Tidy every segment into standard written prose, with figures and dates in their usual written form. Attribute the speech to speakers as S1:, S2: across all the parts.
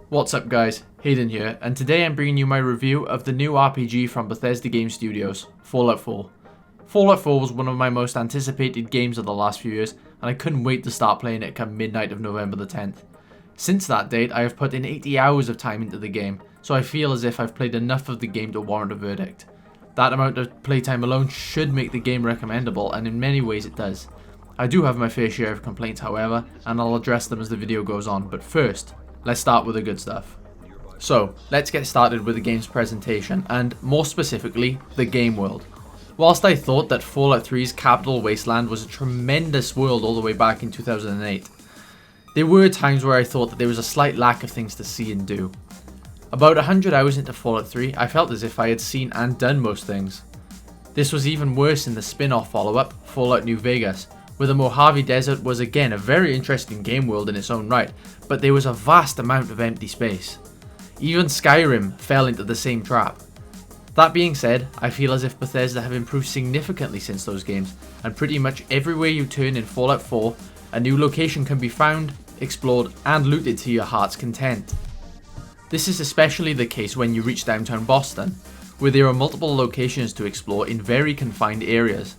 S1: What's up guys, Hayden here, and today I'm bringing you my review of the new RPG from Bethesda Game Studios, Fallout 4. Fallout 4 was one of my most anticipated games of the last few years, and I couldn't wait to start playing it come midnight of November the 10th. Since that date, I have put in 80 hours of time into the game, so I feel as if I've played enough of the game to warrant a verdict. That amount of playtime alone should make the game recommendable, and in many ways it does. I do have my fair share of complaints however, and I'll address them as the video goes on, but first, let's start with the good stuff. So, let's get started with the game's presentation, and more specifically, the game world. Whilst I thought that Fallout 3's Capital Wasteland was a tremendous world all the way back in 2008, there were times where I thought that there was a slight lack of things to see and do. About 100 hours into Fallout 3, I felt as if I had seen and done most things. This was even worse in the spin-off follow-up, Fallout New Vegas, where the Mojave Desert was again a very interesting game world in its own right, but there was a vast amount of empty space. Even Skyrim fell into the same trap. That being said, I feel as if Bethesda have improved significantly since those games, and pretty much everywhere you turn in Fallout 4, a new location can be found, explored, and looted to your heart's content. This is especially the case when you reach downtown Boston, where there are multiple locations to explore in very confined areas.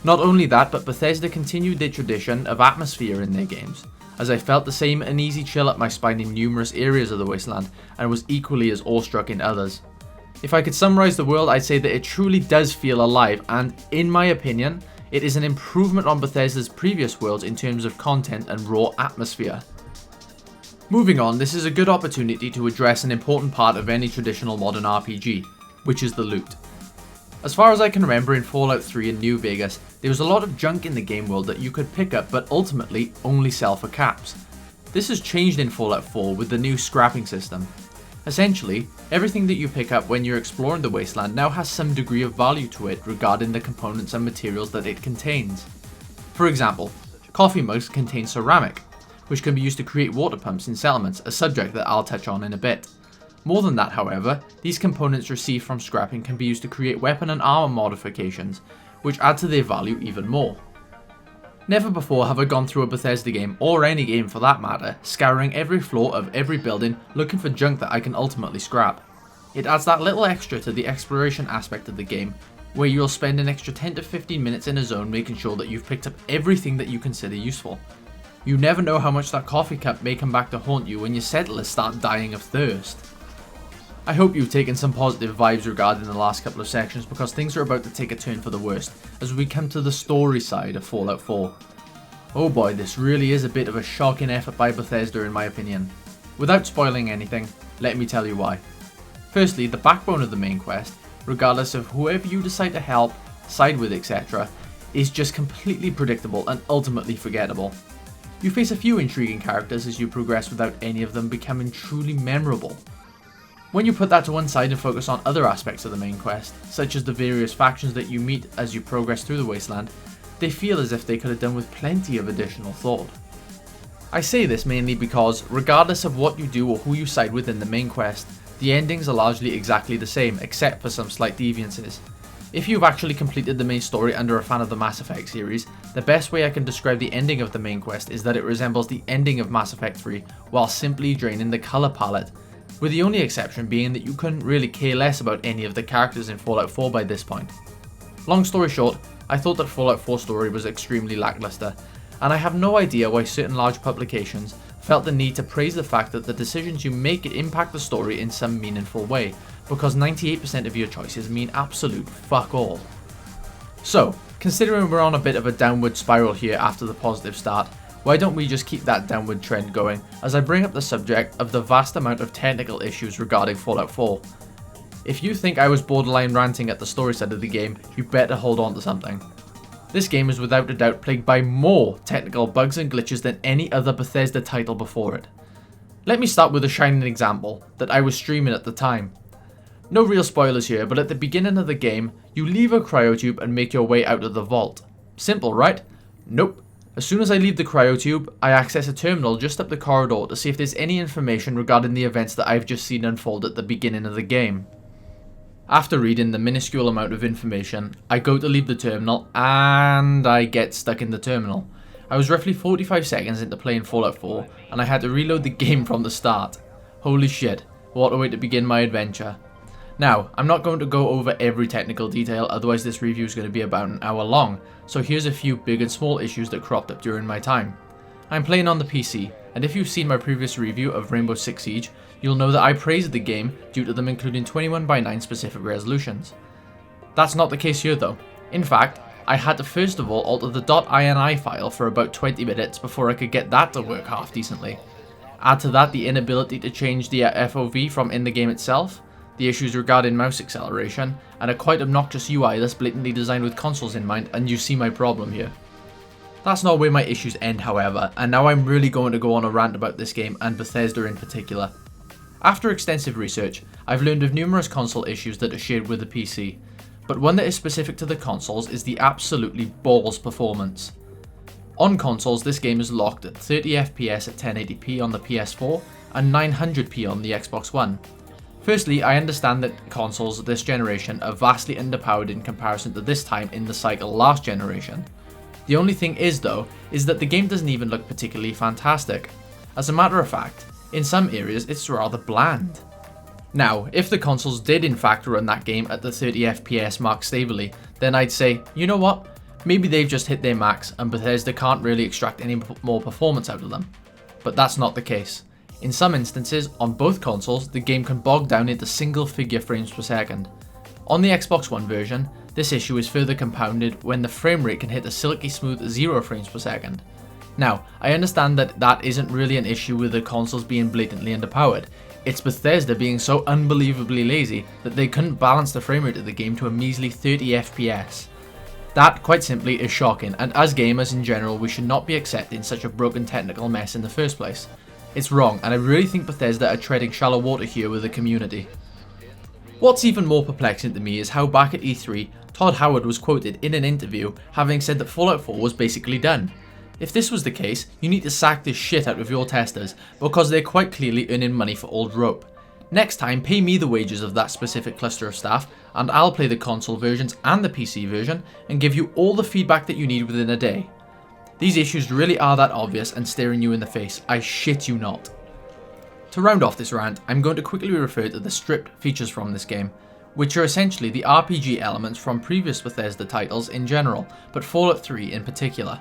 S1: Not only that, but Bethesda continued their tradition of atmosphere in their games, as I felt the same uneasy chill up my spine in numerous areas of the wasteland, and was equally as awestruck in others. If I could summarize the world, I'd say that it truly does feel alive, and in my opinion, it is an improvement on Bethesda's previous worlds in terms of content and raw atmosphere. Moving on, this is a good opportunity to address an important part of any traditional modern RPG, which is the loot. As far as I can remember in Fallout 3 and New Vegas, there was a lot of junk in the game world that you could pick up but ultimately only sell for caps. This has changed in Fallout 4 with the new scrapping system. Essentially, everything that you pick up when you're exploring the wasteland now has some degree of value to it regarding the components and materials that it contains. For example, coffee mugs contain ceramic, which can be used to create water pumps in settlements, a subject that I'll touch on in a bit. More than that however, these components received from scrapping can be used to create weapon and armor modifications, which add to their value even more. Never before have I gone through a Bethesda game, or any game for that matter, scouring every floor of every building looking for junk that I can ultimately scrap. It adds that little extra to the exploration aspect of the game, where you'll spend an extra 10 to 15 minutes in a zone making sure that you've picked up everything that you consider useful. You never know how much that coffee cup may come back to haunt you when your settlers start dying of thirst. I hope you've taken some positive vibes regarding the last couple of sections, because things are about to take a turn for the worst as we come to the story side of Fallout 4. Oh boy, this really is a bit of a shocking effort by Bethesda in my opinion. Without spoiling anything, let me tell you why. Firstly, the backbone of the main quest, regardless of whoever you decide to help, side with, etc., is just completely predictable and ultimately forgettable. You face a few intriguing characters as you progress without any of them becoming truly memorable. When you put that to one side and focus on other aspects of the main quest, such as the various factions that you meet as you progress through the wasteland, they feel as if they could have done with plenty of additional thought. I say this mainly because, regardless of what you do or who you side with in the main quest, the endings are largely exactly the same, except for some slight deviances. If you've actually completed the main story and are a fan of the Mass Effect series, the best way I can describe the ending of the main quest is that it resembles the ending of Mass Effect 3 while simply draining the colour palette, with the only exception being that you couldn't really care less about any of the characters in Fallout 4 by this point. Long story short, I thought that Fallout 4's story was extremely lackluster, and I have no idea why certain large publications felt the need to praise the fact that the decisions you make impact the story in some meaningful way, because 98% of your choices mean absolute fuck all. So, considering we're on a bit of a downward spiral here after the positive start, why don't we just keep that downward trend going as I bring up the subject of the vast amount of technical issues regarding Fallout 4. If you think I was borderline ranting at the story side of the game, you better hold on to something. This game is without a doubt plagued by more technical bugs and glitches than any other Bethesda title before it. Let me start with a shining example that I was streaming at the time. No real spoilers here, but at the beginning of the game, you leave a cryotube and make your way out of the vault. Simple, right? Nope. As soon as I leave the cryotube, I access a terminal just up the corridor to see if there's any information regarding the events that I've just seen unfold at the beginning of the game. After reading the minuscule amount of information, I go to leave the terminal and I get stuck in the terminal. I was roughly 45 seconds into playing Fallout 4 and I had to reload the game from the start. Holy shit, what a way to begin my adventure. Now, I'm not going to go over every technical detail, otherwise this review is going to be about an hour long, so here's a few big and small issues that cropped up during my time. I'm playing on the PC, and if you've seen my previous review of Rainbow Six Siege, you'll know that I praised the game due to them including 21:9 specific resolutions. That's not the case here though. In fact, I had to first of all alter the .ini file for about 20 minutes before I could get that to work half decently. Add to that the inability to change the FOV from in the game itself, the issues regarding mouse acceleration, and a quite obnoxious UI that's blatantly designed with consoles in mind, and you see my problem here. That's not where my issues end however, and now I'm really going to go on a rant about this game and Bethesda in particular. After extensive research, I've learned of numerous console issues that are shared with the PC, but one that is specific to the consoles is the absolutely balls performance. On consoles, this game is locked at 30 FPS at 1080p on the PS4 and 900p on the Xbox One. Firstly, I understand that consoles this generation are vastly underpowered in comparison to this time in the cycle last generation. The only thing is though, is that the game doesn't even look particularly fantastic. As a matter of fact, in some areas it's rather bland. Now, if the consoles did in fact run that game at the 30 FPS mark stably, then I'd say, you know what, maybe they've just hit their max and Bethesda can't really extract any more performance out of them. But that's not the case. In some instances, on both consoles, the game can bog down into single-figure frames per second. On the Xbox One version, this issue is further compounded when the frame rate can hit a silky smooth 0 frames per second. Now, I understand that that isn't really an issue with the consoles being blatantly underpowered. It's Bethesda being so unbelievably lazy that they couldn't balance the frame rate of the game to a measly 30 FPS. That, quite simply, is shocking, and as gamers in general, we should not be accepting such a broken technical mess in the first place. It's wrong, and I really think Bethesda are treading shallow water here with the community. What's even more perplexing to me is how back at E3, Todd Howard was quoted in an interview having said that Fallout 4 was basically done. If this was the case, you need to sack this shit out of your testers, because they're quite clearly earning money for old rope. Next time, pay me the wages of that specific cluster of staff, and I'll play the console versions and the PC version, and give you all the feedback that you need within a day. These issues really are that obvious and staring you in the face, I shit you not. To round off this rant, I'm going to quickly refer to the stripped features from this game, which are essentially the RPG elements from previous Bethesda titles in general, but Fallout 3 in particular.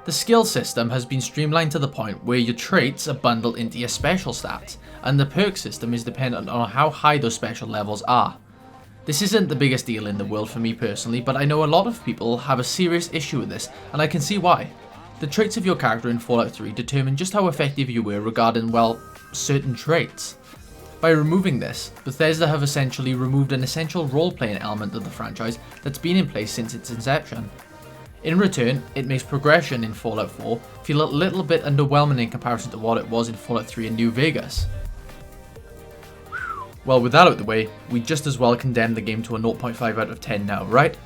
S1: The skill system has been streamlined to the point where your traits are bundled into your special stats, and the perk system is dependent on how high those special levels are. This isn't the biggest deal in the world for me personally, but I know a lot of people have a serious issue with this, and I can see why. The traits of your character in Fallout 3 determine just how effective you were regarding, well, certain traits. By removing this, Bethesda have essentially removed an essential role-playing element of the franchise that's been in place since its inception. In return, it makes progression in Fallout 4 feel a little bit underwhelming in comparison to what it was in Fallout 3 in New Vegas. Well, with that out of the way, we just as well condemn the game to a 0.5 out of 10 now, right?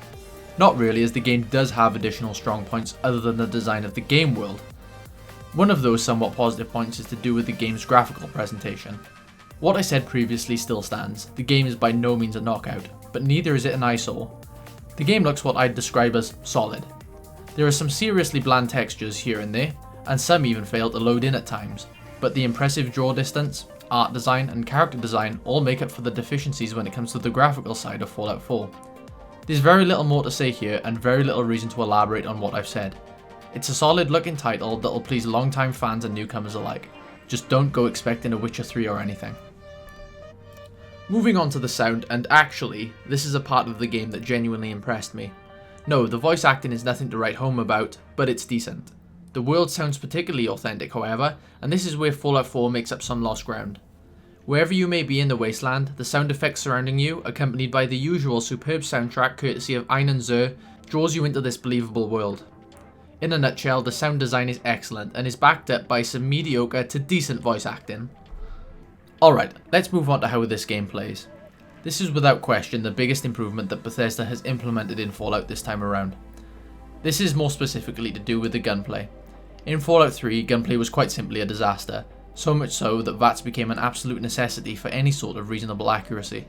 S1: Not really, as the game does have additional strong points other than the design of the game world. One of those somewhat positive points is to do with the game's graphical presentation. What I said previously still stands, the game is by no means a knockout, but neither is it an eyesore. The game looks what I'd describe as solid. There are some seriously bland textures here and there, and some even fail to load in at times, but the impressive draw distance, art design and character design all make up for the deficiencies when it comes to the graphical side of Fallout 4. There's very little more to say here and very little reason to elaborate on what I've said. It's a solid looking title that'll please longtime fans and newcomers alike. Just don't go expecting a Witcher 3 or anything. Moving on to the sound, and actually, this is a part of the game that genuinely impressed me. No, the voice acting is nothing to write home about, but it's decent. The world sounds particularly authentic, however, and this is where Fallout 4 makes up some lost ground. Wherever you may be in the wasteland, the sound effects surrounding you, accompanied by the usual superb soundtrack courtesy of Einan Zur, draws you into this believable world. In a nutshell, the sound design is excellent and is backed up by some mediocre to decent voice acting. Alright, let's move on to how this game plays. This is without question the biggest improvement that Bethesda has implemented in Fallout this time around. This is more specifically to do with the gunplay. In Fallout 3, gunplay was quite simply a disaster, so much so that VATS became an absolute necessity for any sort of reasonable accuracy.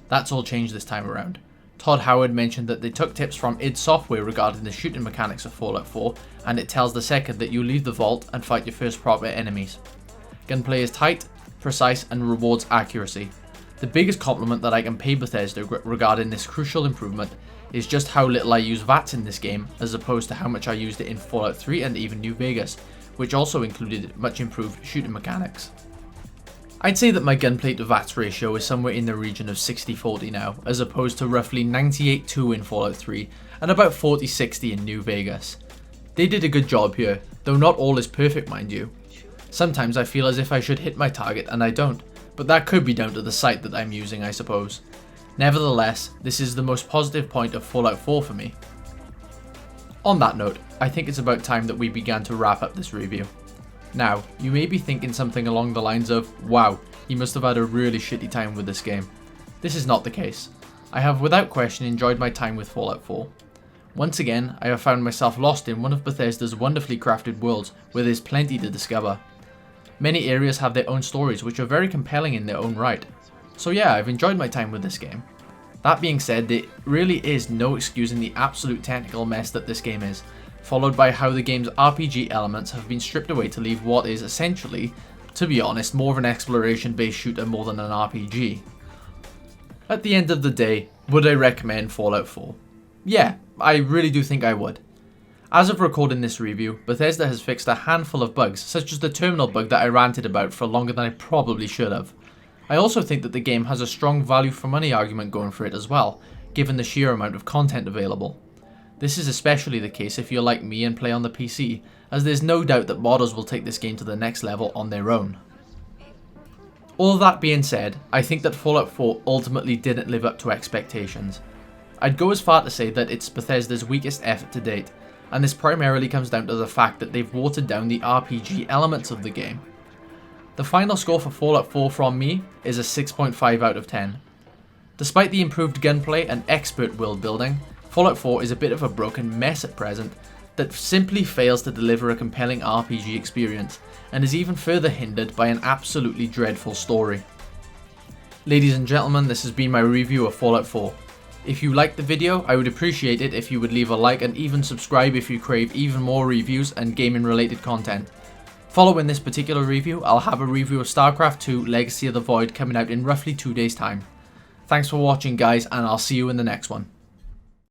S1: That's all changed this time around. Todd Howard mentioned that they took tips from id Software regarding the shooting mechanics of Fallout 4, and it tells the second that you leave the vault and fight your first proper enemies. Gunplay is tight, precise, and rewards accuracy. The biggest compliment that I can pay Bethesda regarding this crucial improvement is just how little I use VATS in this game, as opposed to how much I used it in Fallout 3 and even New Vegas, which also included much improved shooting mechanics. I'd say that my gunplay to VATS ratio is somewhere in the region of 60-40 now, as opposed to roughly 98-2 in Fallout 3 and about 40-60 in New Vegas. They did a good job here, though not all is perfect, mind you. Sometimes I feel as if I should hit my target and I don't, but that could be down to the sight that I'm using, I suppose. Nevertheless, this is the most positive point of Fallout 4 for me. On that note, I think it's about time that we began to wrap up this review. Now, you may be thinking something along the lines of, wow, he must have had a really shitty time with this game. This is not the case. I have without question enjoyed my time with Fallout 4. Once again, I have found myself lost in one of Bethesda's wonderfully crafted worlds where there's plenty to discover. Many areas have their own stories which are very compelling in their own right. So yeah, I've enjoyed my time with this game. That being said, there really is no excusing the absolute technical mess that this game is, followed by how the game's RPG elements have been stripped away to leave what is essentially, to be honest, more of an exploration-based shooter more than an RPG. At the end of the day, would I recommend Fallout 4? Yeah, I really do think I would. As of recording this review, Bethesda has fixed a handful of bugs, such as the terminal bug that I ranted about for longer than I probably should have. I also think that the game has a strong value for money argument going for it as well, given the sheer amount of content available. This is especially the case if you're like me and play on the PC, as there's no doubt that modders will take this game to the next level on their own. All that being said, I think that Fallout 4 ultimately didn't live up to expectations. I'd go as far to say that it's Bethesda's weakest effort to date, and this primarily comes down to the fact that they've watered down the RPG elements of the game. The final score for Fallout 4 from me is a 6.5 out of 10. Despite the improved gunplay and expert world building, Fallout 4 is a bit of a broken mess at present that simply fails to deliver a compelling RPG experience, and is even further hindered by an absolutely dreadful story. Ladies and gentlemen, this has been my review of Fallout 4. If you liked the video, I would appreciate it if you would leave a like and even subscribe if you crave even more reviews and gaming related content. Following this particular review, I'll have a review of StarCraft 2 Legacy of the Void coming out in roughly 2 days time. Thanks for watching guys, and I'll see you in the next one.